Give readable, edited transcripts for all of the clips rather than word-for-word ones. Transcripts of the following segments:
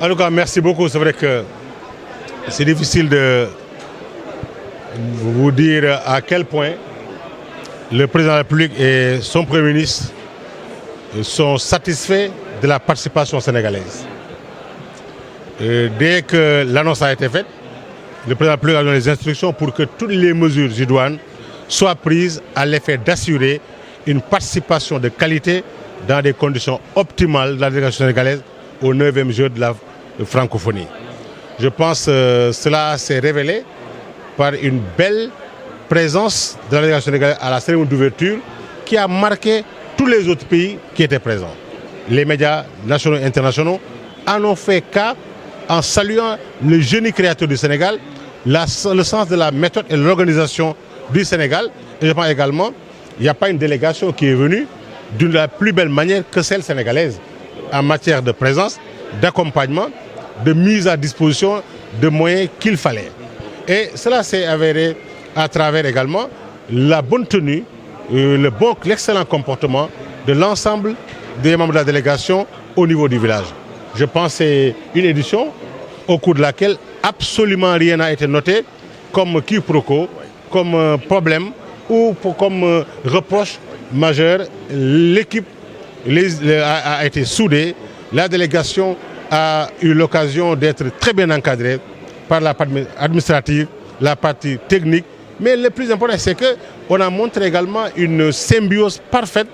En tout cas, merci beaucoup. C'est vrai que c'est difficile de vous dire à quel point le président de la République et son Premier ministre sont satisfaits de la participation sénégalaise. Dès que l'annonce a été faite, le président de la République a donné les instructions pour que toutes les mesures idoines soient prises à l'effet d'assurer une participation de qualité dans des conditions optimales de la délégation sénégalaise au 9e jeu de la francophonie. Je pense que cela s'est révélé par une belle présence de la délégation sénégalaise à la cérémonie d'ouverture qui a marqué tous les autres pays qui étaient présents. Les médias nationaux et internationaux en ont fait cas en saluant le génie créateur du Sénégal, le sens de la méthode et de l'organisation du Sénégal. Et je pense également qu'il n'y a pas une délégation qui est venue d'une la plus belle manière que celle sénégalaise en matière de présence, d'accompagnement, de mise à disposition de moyens qu'il fallait. Et cela s'est avéré à travers également la bonne tenue, l'excellent comportement de l'ensemble des membres de la délégation au niveau du village. Je pense que c'est une édition au cours de laquelle absolument rien n'a été noté comme quiproquo, comme problème ou comme reproche majeur. L'équipe a été soudée, la délégation a eu l'occasion d'être très bien encadrée par la partie administrative, la partie technique. Mais le plus important, c'est qu'on a montré également une symbiose parfaite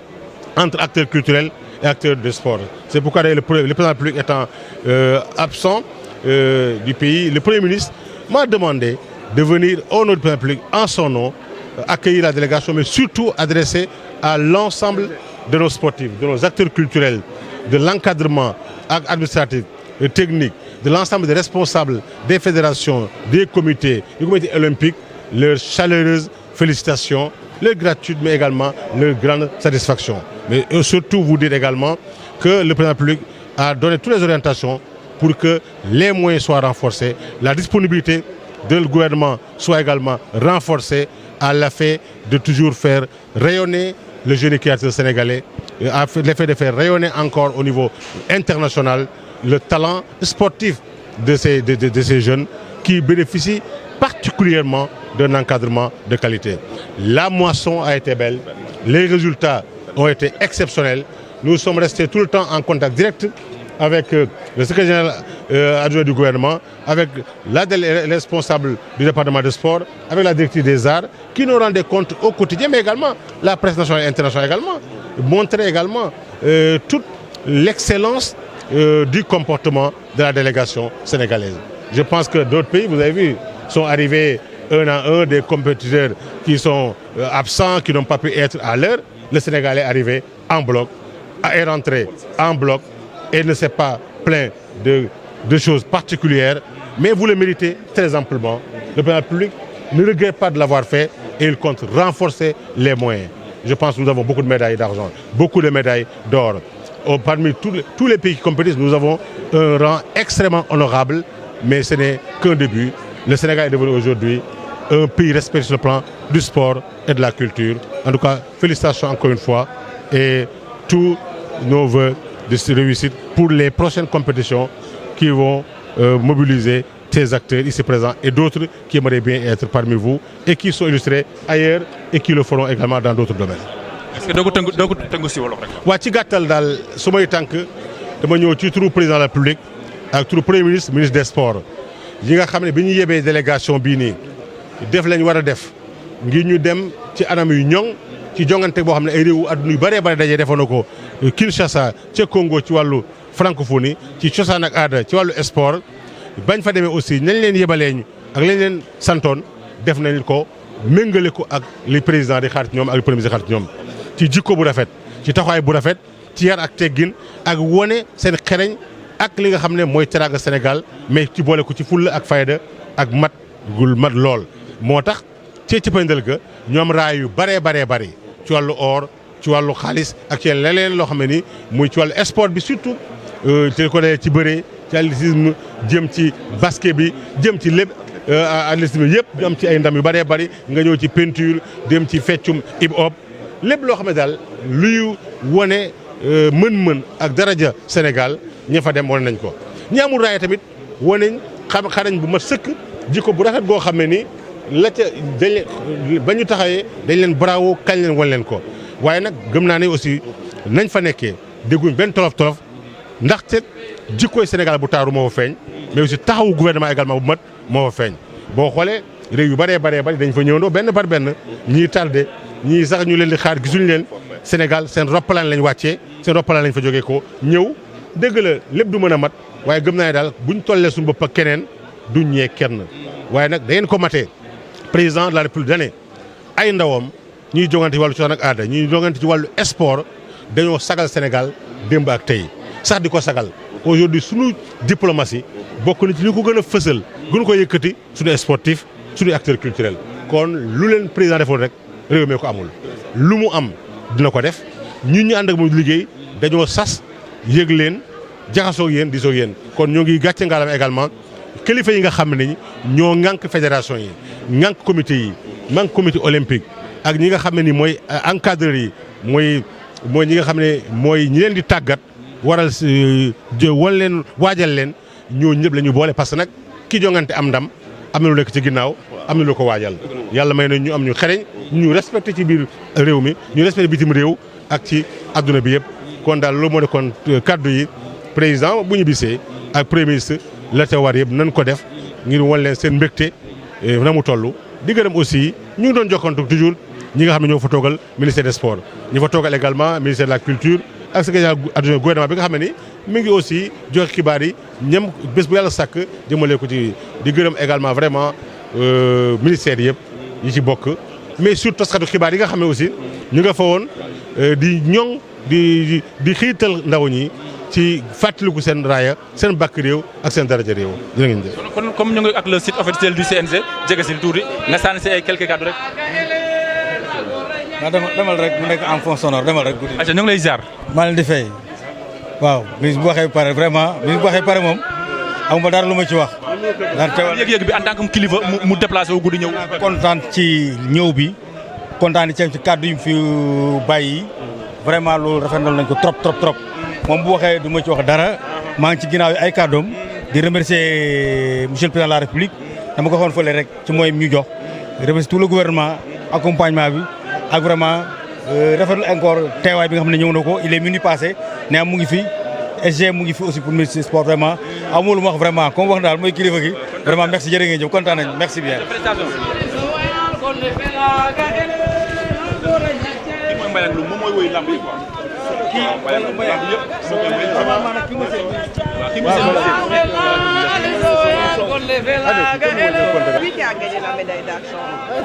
entre acteurs culturels et acteurs de sport. C'est pourquoi le président de la République étant absent du pays, le Premier ministre m'a demandé de venir au nom du président de la République, en son nom, accueillir la délégation, mais surtout adresser à l'ensemble de nos sportifs, de nos acteurs culturels, de l'encadrement administratif, technique, de l'ensemble des responsables des fédérations, des comités, du comité olympique, leurs chaleureuses félicitations, leur gratitude, mais également leur grande satisfaction. Mais surtout vous dire également que le président de la République a donné toutes les orientations pour que les moyens soient renforcés, la disponibilité du gouvernement soit également renforcée à l'effet de toujours faire rayonner le génie créateur sénégalais, à l'effet de faire rayonner encore au niveau international le talent sportif de ces jeunes qui bénéficient particulièrement d'un encadrement de qualité. La moisson a été belle, les résultats ont été exceptionnels. Nous sommes restés tout le temps en contact direct avec le secrétaire général adjoint du gouvernement, avec la responsable du département de sport, avec la directrice des arts, qui nous rendait compte au quotidien, mais également la presse nationale et internationale également, montrer également toute l'excellence du comportement de la délégation sénégalaise. Je pense que d'autres pays, vous avez vu, sont arrivés un à un, des compétiteurs qui sont absents, qui n'ont pas pu être à l'heure. Le Sénégal est arrivé en bloc, est rentré en bloc et ne s'est pas plaint de choses particulières, mais vous le méritez très amplement. Le président de la République ne regrette pas de l'avoir fait et il compte renforcer les moyens. Je pense que nous avons beaucoup de médailles d'argent, beaucoup de médailles d'or. Parmi tous les pays qui compétissent, nous avons un rang extrêmement honorable, mais ce n'est qu'un début. Le Sénégal est devenu aujourd'hui un pays respecté sur le plan du sport et de la culture. En tout cas, félicitations encore une fois et tous nos voeux de réussite pour les prochaines compétitions qui vont mobiliser ces acteurs ici présents et d'autres qui aimeraient bien être parmi vous et qui sont illustrés ailleurs et qui le feront également dans d'autres domaines. est-ce que doo ko tënku si wolof rek. waa ci gàttal daal su may tànk dama ñëw ci turu président de la République ak turu premier ministre ministre des sports yi nga xam ne bi ñu yebee délégation bii nii def lañ war a def ngir ñu dem ci anam yu ñoŋ ci jongante boo xam ne ay réewu adduna yu bëree bëri dajee defoon na ko Kinshasa ca Congo ci wàllu francophonie ci cosaan ak aada ci wàllu sport bañ fa demee aussi nañ leen yebalee ak lañ leen santoon def nañ ko méngale ko ak li président di xaar ci ñoom ak li premier ministre di xaar ci ñoom ci jikko bu rafet ci taxawaay bu rafet ci yar ak teggin ak wone seen xereñ ak li nga xam ne mooy teraanga Sénégal mais ci boole ko ci fulla ak fayda ak mat lool moo tax ci cëppandal ga ñoom raay yu baree bari ci wàllu or ci wàllu xaalis ak ci leneen loo xam ne ni muy ci wàllu sport bi surtout ci ko dee ci bëre ci athlétisme jëm ci basket bi jëm ci lépp athlétisme yëpp ñu am ci ay ndam yu bëree bëri nga ñëw ci peinture dem ci feccum hip hop lépp loo xam ne daal luy wone mën-mën ak daraja Sénégal ña fa dem wane nañ ko ñi amul raaya tamit wane xarañ bu mat sëkk jikko bu rafet goo xam ne ni la ca ba ñu taxawee dañ leen bravo kañ leen wan leen ko waaye nag gëm naa ne aussi nañ fa nekkee dégguñ benn tolof ndaxte jikkooy Sénégal bu taaru moo fa feeñ mais aussi taxawu gouvernement également bu mat moo fa feeñ boo xoolee réew yu bëree bari dañ fa ñëwandoo benn par benn ñii tardé ñii sax ñu leen di xaar gisuñu leen Sénégal seen roppalaan lañ wàccee seen roppalaan lañ fa jógee ko ñëw dëgg la lépp du mën a mat waaye gëm naa ne daal buñ tollee suñu bopp ak keneen duñ ñee kenn waaye nag da ngeen ko matee président de la république dane ay ndawam ñuy jongante ci wàllu cosaan ak aada ñuy jongante ci wàllu sport dañoo sagal Sénégal démb ak tey sax di ko sagal aujourd'hui suñu diplomatie bokk na ci li ko gën a fësal gën ko yëkkati suñu sportif suñu acteur culturel kon lu leen président defoon rek réew mi ko amul lu mu am dina ko def ñun ñu ànd ak moom liggéey dañoo sas yëg leen jaxasoo yéen di soog yéen kon ñoo ngi gàcce ngaalam également kilifa yi nga xam ne ñoo ŋànk fédération yi ŋànk comité yi ŋànk comité olympique ak ñi nga xam ne ni mooy encadreurs yi mooy ñi nga xam ne mooy ñi leen di tàggat waral wan leen waajal leen ñoo ñëpp la ñu boole parce que nag ki jongante am ndam am na lu nekk ci ginnaaw am na lu ko waajal yàlla may na ñu am ñu xereñ ñu respecté ci biir réew mi ñu respecté bitim réew ak ci adduna bi yëpp kon daal loolu moo nekkoon kaddu yi président bu ñu bisee ak premier ministre la ca war yëpp nañ ko def ngir wan leen seen mbégte na mu toll di gërëm aussi ñu ngi doon jokkantu toujours ñi nga xam ne ñoo fa toogal ministère des sports ñi fa toogal également ministère de la culture ak secrétaire adjoint gouvernement bi nga xam ne ni mi ngi aussi joxe xibaar yi ñem bés bu yàlla sàkk jëmale ko ci di gërëm également vraiment ministère yëpp yi ci bokk mais surtout taskatu xibaar yi nga xam ne aussi ñu nga fa woon di ñoŋ di xiital ndaw ñi ci fàttaliku seen raaya seen bàkk réew ak seen daraja réew jërë ngeen jëf. kon comme ñu ngi ak le site officiel du CNG jege si tuuti nga sànni si ay quelques kàddu rek. demal rek mu nekk en fond sonore demal rek. ayca ñu ngi lay ziar. maa leen di fay waaw bis bu waxee pare vraiment bis bu waxee pare moom amuma dara lu ma ci wax. daan teewal yëg-yëg bi en tant que kilifa mu déplacé wu guddi ñëw. kontaan ci ñëw bi kontaan ci kàddu yi fi bàyyi vraiment loolu rafetlu nañ ko trop. moom bu waxee du ma ci wax dara maa ngi ci ginnaaw yi ay kàddoom di remercier monsieur le président de la république dama ko waxoon fële rek ci mooy ñu jox remercier tout le gouvernement accompagnement bi ak vraiment rafetlu encore teewaay bi nga xam ne ñëw na ko il est minuit passé ne mu ngi fi SG mu ngi fi aussi pour ministre sport vraiment amul ma wax vraiment comme wax daal mooy kilifa gi vraiment merci jërë ngeen jëf kontaan nañ merci bien.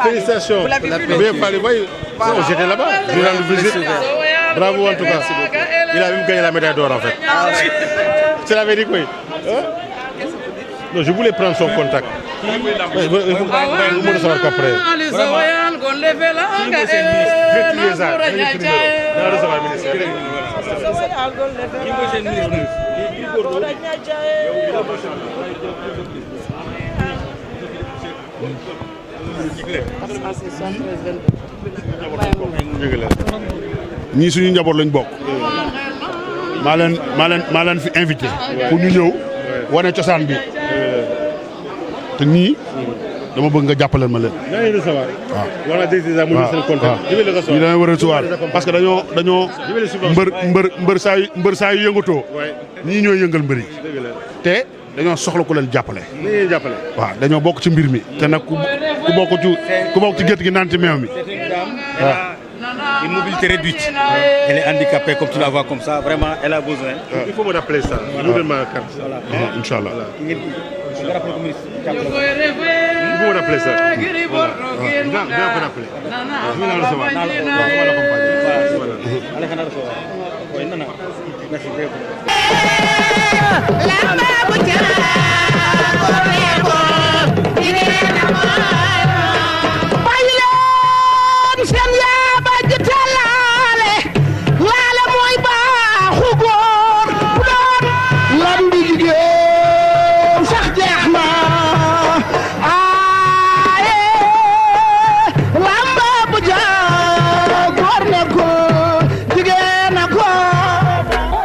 Félicitations. Bien parlé. J'étais là-bas. Je rends visite. Bravo en tout cas. Il a même gagné la médaille d'or en fait. C'est la vérité, oui. Non, je voulais prendre son contact. Vous le savoir qu'après. ñii suñu njaboot lañ bokk maa leen fi invité pour ñu ñëw wane cosaan bi te ñii dama bëgg nga jàppaleel ma leen. waaw ñu dañoo war a recevoir parce que dañoo mbër saa yu yëngatoo ñii ñooy yëngal mbër yi te dañoo soxla ku leen jàppale. waaw dañoo bokk ci mbir mi te nag ku bokk ci gétt gi naan ci meew mi waaw. Une mobilité réduite. Elle est handicapée, comme tu la vois comme ça. Vraiment, elle a besoin. Il faut me rappeler ça. Nous donne ma carte. Inch'Allah. Il faut me rappeler ça. Bien me rappeler. Je vais la recevoir. On va l'accompagner. Merci.